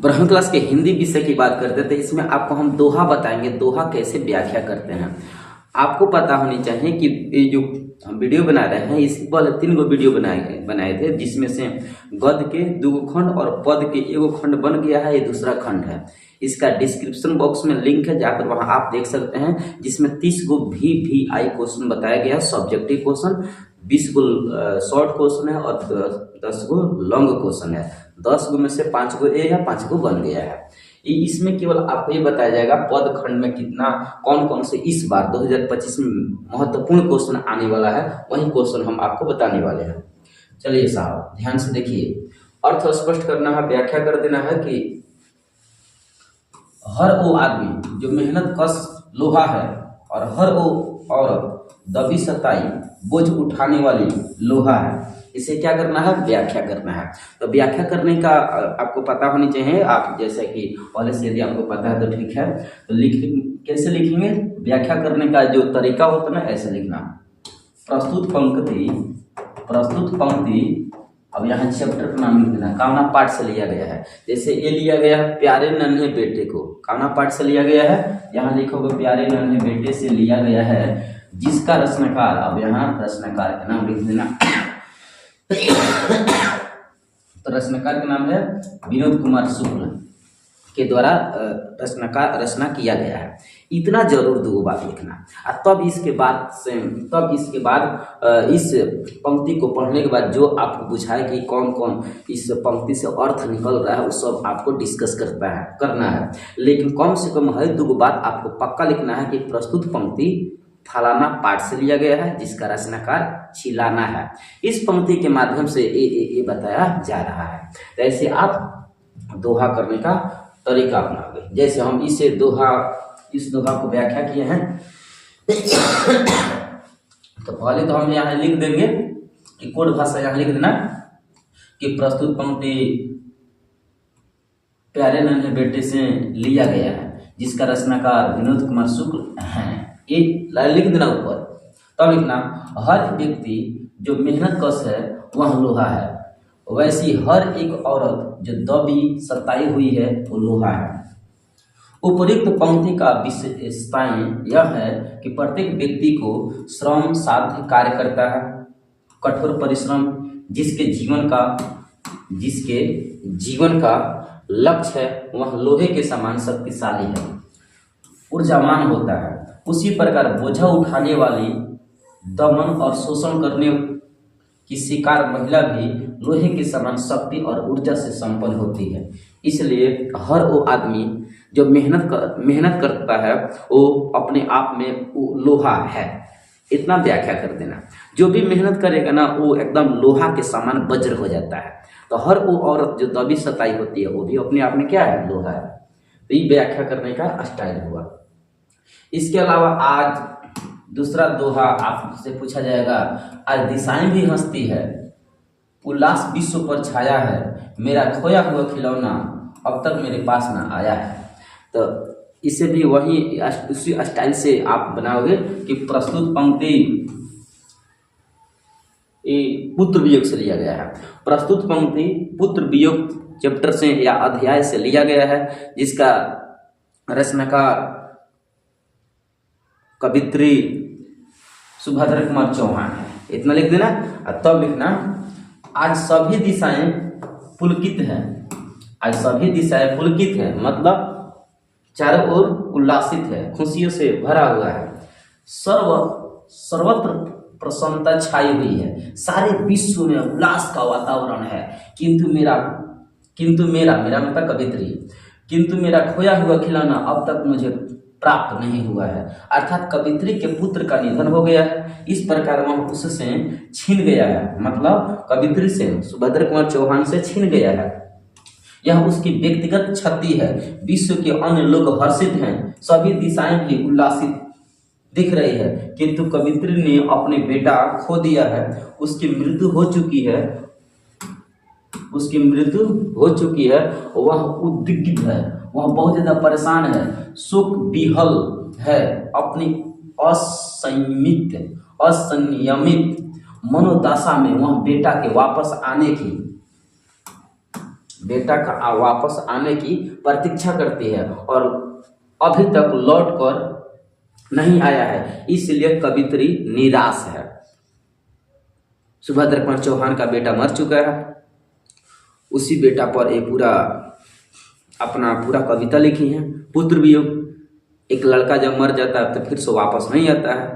11वीं क्लास के हिंदी विषय की बात करते हैं तो इसमें आपको हम दोहा बताएंगे, दोहा कैसे व्याख्या करते हैं। आपको पता होनी चाहिए कि ये जो हम वीडियो बना रहे हैं इससे पहले 3 गो वीडियो बनाए थे, जिसमें से गद्य के 2 गो खंड और पद के 1 गो खंड बन गया है, ये दूसरा खंड है। इसका डिस्क्रिप्शन बॉक्स में लिंक है, जाकर वहां आप देख सकते हैं, जिसमें 30 गो VVI क्वेश्चन बताया गया है, सब्जेक्टिव क्वेश्चन, 20 गो शॉर्ट क्वेश्चन है और 10 गो लॉन्ग क्वेश्चन है। 10 गो में से 5 गो ए है, 5 गो बन गया है। इसमें केवल आपको ये बताया जाएगा पद खंड में कितना कौन कौन से इस बार 2025 में महत्वपूर्ण क्वेश्चन आने वाला है, वही क्वेश्चन हम आपको बताने वाले हैं। चलिए साहब ध्यान से देखिए, अर्थ स्पष्ट करना है, व्याख्या कर देना है कि हर वो आदमी जो मेहनत कश लोहा है और हर वो औरत दबी सताई बोझ उठाने वाली लोहा है। इसे क्या करना है, व्याख्या करना है। तो व्याख्या करने का आपको पता होनी चाहिए। आप जैसे कि पहले से यदि आपको पता है तो ठीक है, तो कैसे लिखेंगे, व्याख्या करने का जो तरीका होता है ना, ऐसे लिखना, प्रस्तुत पंक्ति। अब यहाँ चैप्टर का नाम लिख देना, कामना पाठ से लिया गया है। जैसे ये लिया गया है प्यारे नन्हे बेटे को, कामना पाठ से लिया गया है, यहाँ लिखोगे प्यारे नन्हे बेटे से लिया गया है जिसका रचनाकार, अब यहाँ रचनाकार का नाम लिख देना। तो रचनाकार का नाम है विनोद कुमार शुक्ल के द्वारा रचना किया गया है। इतना जरूर 2 बात लिखना। तब इसके बाद इस पंक्ति को पढ़ने के बाद जो आपको बुझाए कि कौन कौन इस पंक्ति से अर्थ निकल रहा है, वो सब आपको डिस्कस करना है। लेकिन कम से कम है 2 बात आपको पक्का लिखना है कि प्रस्तुत पंक्ति फलाना पाठ से लिया गया है जिसका रचनाकार चिलाना है। इस पंक्ति के माध्यम से ये बताया जा रहा है। तो ऐसे आप दोहा करने का तरीका अपनाओगे। जैसे हम इस दोहा को व्याख्या किए हैं, तो पहले तो हम यहाँ लिख देंगे कि कोड भाषा यहाँ लिख देना कि प्रस्तुत पंक्ति प्यारे नन्हे बेटे से लिया गया है जिसका रचनाकार विनोद कुमार शुक्ल हैं, ये लिख देना ऊपर। तब लिखना हर व्यक्ति जो मेहनत कश है वह लोहा है, वैसी हर एक औरत जो दबी सताई हुई है वो लोहा है। उपयुक्त पंक्ति का विशेषताएं यह है कि प्रत्येक व्यक्ति को श्रम साध्य कार्य करता है, कठोर परिश्रम जिसके जीवन का लक्ष्य है वह लोहे के समान शक्तिशाली है, ऊर्जावान होता है। उसी प्रकार बोझा उठाने वाली, दमन और शोषण करने की शिकार महिला भी लोहे के समान शक्ति और ऊर्जा से संपन्न होती है। इसलिए हर वो आदमी जो मेहनत करता है वो अपने आप में वो लोहा है। इतना व्याख्या कर देना। जो भी मेहनत करेगा ना वो एकदम लोहा के समान वज्र हो जाता है। तो हर वो औरत जो दबी सताई होती है वो भी अपने आप में क्या है, लोहा है। तो ये व्याख्या करने का स्टाइल हुआ। इसके अलावा आज दूसरा दोहा आपसे पूछा जाएगा, आज दिशाएं भी हंसती है, उल्लास विश्व पर छाया है, मेरा खोया हुआ खिलौना अब तक मेरे पास ना आया है। तो इसे भी उसी स्टाइल से आप बनाओगे कि प्रस्तुत पंक्ति पुत्र वियोग से लिया गया है। प्रस्तुत पंक्ति पुत्र वियोग चैप्टर से या अध्याय से लिया गया है जिसका रचनाकार कवित्री सुभद्रा कुमार चौहान है। इतना लिख देना। तब लिखना आज सभी दिशाएं पुलकित है। आज सभी दिशाएं पुलकित है मतलब चारों ओर उल्लासित है, खुशियों से भरा हुआ है। सर्वत्र प्रसन्नता छाई हुई है, सारे विश्व में उल्लास का वातावरण है। किंतु मेरा मतलब कवित्री, किंतु मेरा खोया हुआ खिलौना अब तक मुझे प्राप्त नहीं हुआ है। अर्थात कवित्री के पुत्र का निधन हो गया है, इस प्रकार वह उससे छीन गया है, मतलब कवित्री से सुभद्रा कुमार चौहान से छीन गया है। यह उसकी व्यक्तिगत क्षति है। विश्व के अन्य लोग हर्षित हैं, सभी दिशाएं भी उल्लासित दिख रही है, किंतु कवित्री ने अपने बेटा खो दिया है। उसकी मृत्यु हो चुकी है, वह उद्विग्न है, वह बहुत ज्यादा परेशान है, शोक विहल है। अपनी असंयमित मनोदशा में वह बेटा के वापस आने की बेटा का वापस आने की प्रतीक्षा करती है और अभी तक लौट कर नहीं आया है, इसलिए कवित्री निराश है। सुभद्रपण चौहान का बेटा मर चुका है, उसी बेटा पर एक पूरा कविता लिखी है। पुत्र वियोग, एक लड़का जब मर जाता है तो फिर से वापस नहीं आता है,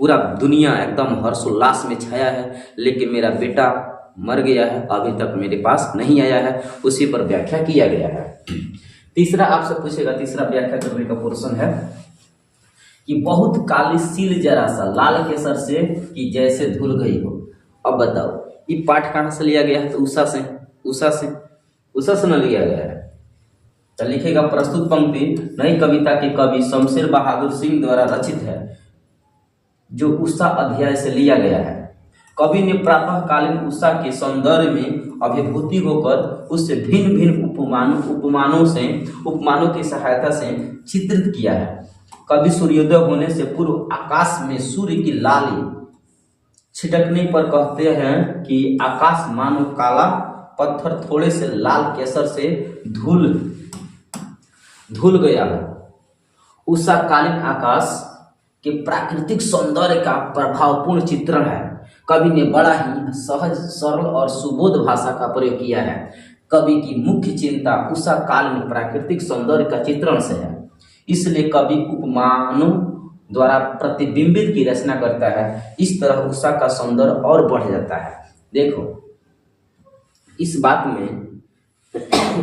पूरा दुनिया एकदम हर्षोल्लास में छाया है, लेकिन मेरा बेटा मर गया है, अभी तक मेरे पास नहीं आया है, उसी पर व्याख्या किया गया है। तीसरा आपसे पूछेगा, तीसरा व्याख्या करने का पोर्शन है कि बहुत काली सील जरा सा लाल केसर से कि जैसे धुल गई हो। अब बताओ ये पाठ कहाँ से लिया गया है? तो उषा से न लिया गया है। तो लिखेगा प्रस्तुत पंक्ति नई कविता के कवि शमशेर बहादुर सिंह द्वारा रचित है, जो उषा अध्याय से लिया गया है। कवि ने प्रातःकालीन उषा के सौंदर्य में अभिभूति होकर उससे भिन्न भिन्न उपमानों की सहायता से चित्रित किया है। कवि सूर्योदय होने से पूर्व आकाश में सूर्य की लाली छिटकने पर कहते हैं कि आकाश मानो काला पत्थर थोड़े से लाल केसर से धुल गया हो। उषाकालीन आकाश के प्राकृतिक सौंदर्य का प्रभावपूर्ण चित्रण है। कवि ने बड़ा ही सहज, सरल और सुबोध भाषा का प्रयोग किया है। कवि की मुख्य चिंता उषाकालीन प्राकृतिक सौंदर्य का चित्रण से है, इसलिए कवि उपमानों द्वारा प्रतिबिंबित की रचना करता है। इस तरह उषा का सौंदर्य और बढ़ जाता है। देखो इस बात में,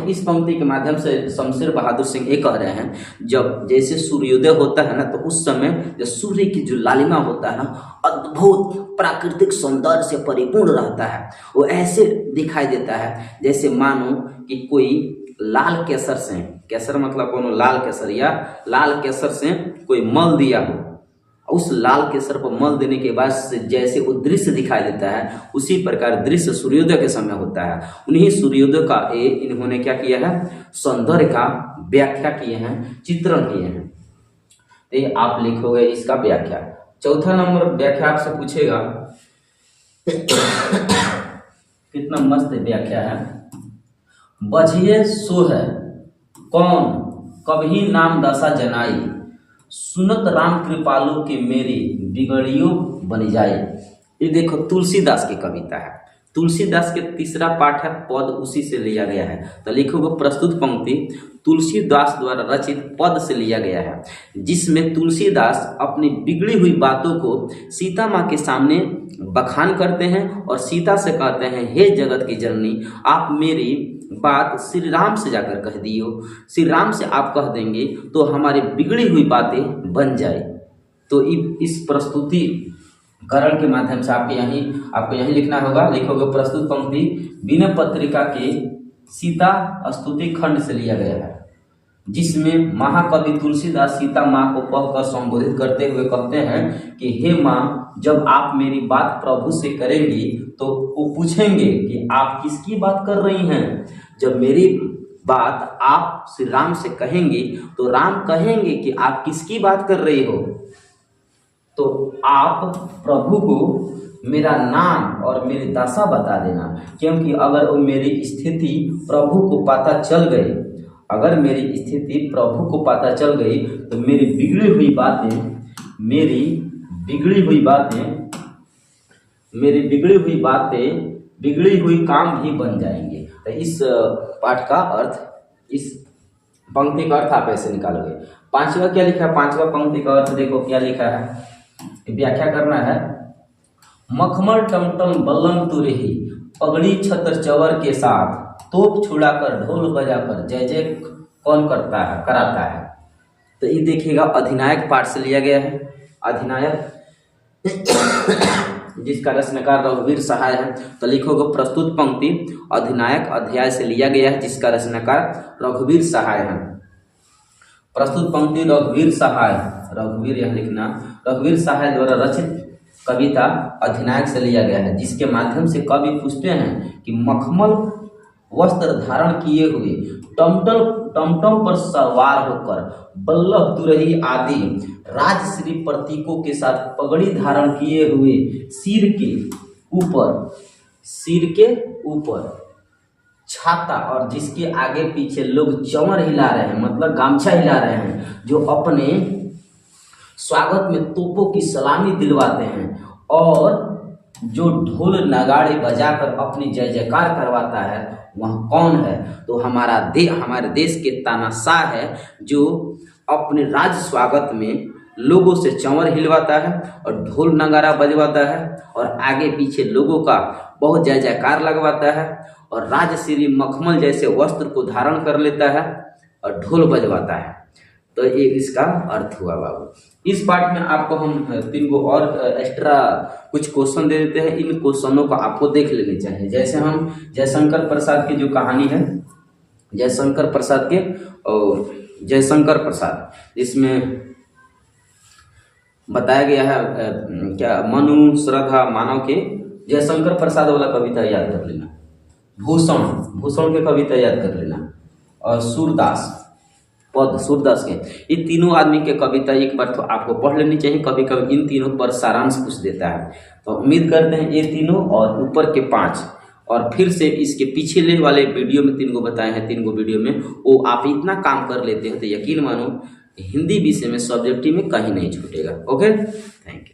इस पंक्ति के माध्यम से शमशेर बहादुर सिंह ये कह रहे हैं, जब जैसे सूर्योदय होता है ना, तो उस समय जो सूर्य की जो लालिमा होता है ना, अद्भुत प्राकृतिक सौंदर्य से परिपूर्ण रहता है। वो ऐसे दिखाई देता है जैसे मानो कि कोई लाल केसर से, केसर मतलब कोनो लाल केसर, या लाल केसर से कोई मल दिया हो, उस लाल केसर पर मल देने के बाद जैसे वो दृश्य दिखाई देता है, उसी प्रकार दृश्य सूर्योदय के समय होता है। उन्हीं सूर्योदय का इन्होंने क्या किया है, सौंदर्य का व्याख्या किए हैं, चित्रण किए हैं। तो ये आप लिखोगे इसका व्याख्या। चौथा नंबर व्याख्या आपसे पूछेगा, कितना मस्त व्याख्या है। बझिए सो है कौन कभी नाम दशा जनाई, सुनत राम कृपालु के मेरी बिगड़ियो बन जाए। ये देखो तुलसीदास की कविता है। तुलसीदास के तीसरा पाठ है, पद उसी से लिया गया है। तो लिखोगे प्रस्तुत पंक्ति तुलसीदास द्वारा रचित पद से लिया गया है, जिसमें तुलसीदास अपनी बिगड़ी हुई बातों को सीता माँ के सामने बखान करते हैं और सीता से कहते हैं, हे जगत की जननी, आप मेरी बात श्री राम से जाकर कह दियो। श्री राम से आप कह देंगे तो हमारी बिगड़ी हुई बातें बन जाए। तो इस प्रस्तुति करण के माध्यम से आपको यहीं लिखना होगा। लिखोगे प्रस्तुत पंक्ति विनय पत्रिका के सीता स्तुति खंड से लिया गया है, जिसमें महाकवि तुलसीदास सीता माँ को कहकर संबोधित करते हुए कहते हैं कि हे माँ, जब आप मेरी बात प्रभु से करेंगी तो वो पूछेंगे कि आप किसकी बात कर रही हैं। जब मेरी बात आप श्री राम से कहेंगे तो राम कहेंगे कि आप किसकी बात कर रही हो। तो आप प्रभु को मेरा नाम और मेरी दशा बता देना, क्योंकि अगर वो मेरी स्थिति प्रभु को पता चल गई, अगर मेरी स्थिति प्रभु को पता चल गई तो मेरी बिगड़ी हुई बातें बिगड़ी हुई काम भी बन जाएंगे। तो इस पाठ का अर्थ, इस पंक्ति का अर्थ आप ऐसे निकालोगे। पांचवा क्या लिखा है, पांचवा पंक्ति का अर्थ देखो क्या लिखा है, व्याख्या करना है। मखमल टमटम बल्लम तुरही, पगड़ी छत्र चवर के साथ, तोप छुड़ाकर ढोल बजाकर जय जय कौन कराता है। तो ये देखिएगा अधिनायक पाठ से लिया गया है। अधिनायक जिसका रचनाकार रघुवीर सहाय है। तो लिखोगे प्रस्तुत पंक्ति अधिनायक अध्याय से लिया गया है, जिसका रचनाकार रघुवीर सहाय है। प्रस्तुत पंक्ति रघुवीर यहाँ लिखना, रघुवीर सहाय द्वारा रचित कविता अधिनायक से लिया गया है, जिसके माध्यम से कवि पूछते हैं कि मखमल वस्त्र धारण किए हुए, टमटम पर सवार होकर, बल्लभ तुरही आदि राजश्री प्रतीकों के साथ पगड़ी धारण किए हुए, सिर के ऊपर छाता और जिसके आगे पीछे लोग चंवर हिला रहे हैं, मतलब गामछा हिला रहे हैं, जो अपने स्वागत में तोपों की सलामी दिलवाते हैं और जो ढोल नगाड़े बजाकर अपनी जय जयकार करवाता है, वह कौन है? तो हमारे देश के तानाशाह है, जो अपने राज स्वागत में लोगों से चंवर हिलवाता है और ढोल नगाड़ा बजवाता है और आगे पीछे लोगों का बहुत जय जयकार लगवाता है और राजश्री मखमल जैसे वस्त्र को धारण कर लेता है और ढोल बजवाता है। तो ये इसका अर्थ हुआ बाबू। इस पार्ट में आपको हम 3 को और एक्स्ट्रा कुछ क्वेश्चन दे देते हैं, इन क्वेश्चनों को आपको देख लेने चाहिए। जैसे हम जयशंकर प्रसाद की जो कहानी है, जयशंकर प्रसाद के और जयशंकर प्रसाद, इसमें बताया गया है क्या, मनु श्रद्धा मानव के जयशंकर प्रसाद वाला कविता याद कर लेना, भूषण के कविता याद कर लेना और सूरदास के, ये तीनों आदमी के कविता एक बार तो आपको पढ़ लेनी चाहिए। कभी कभी इन तीनों पर सारांश पूछ देता है, तो उम्मीद करते हैं ये तीनों और ऊपर के 5 और फिर से इसके पिछले वाले वीडियो में 3 को बताए हैं, 3 को वीडियो में वो आप इतना काम कर लेते हैं तो यकीन मानो हिंदी विषय में सब्जेक्टिव में कहीं नहीं छूटेगा। Okay, thank you.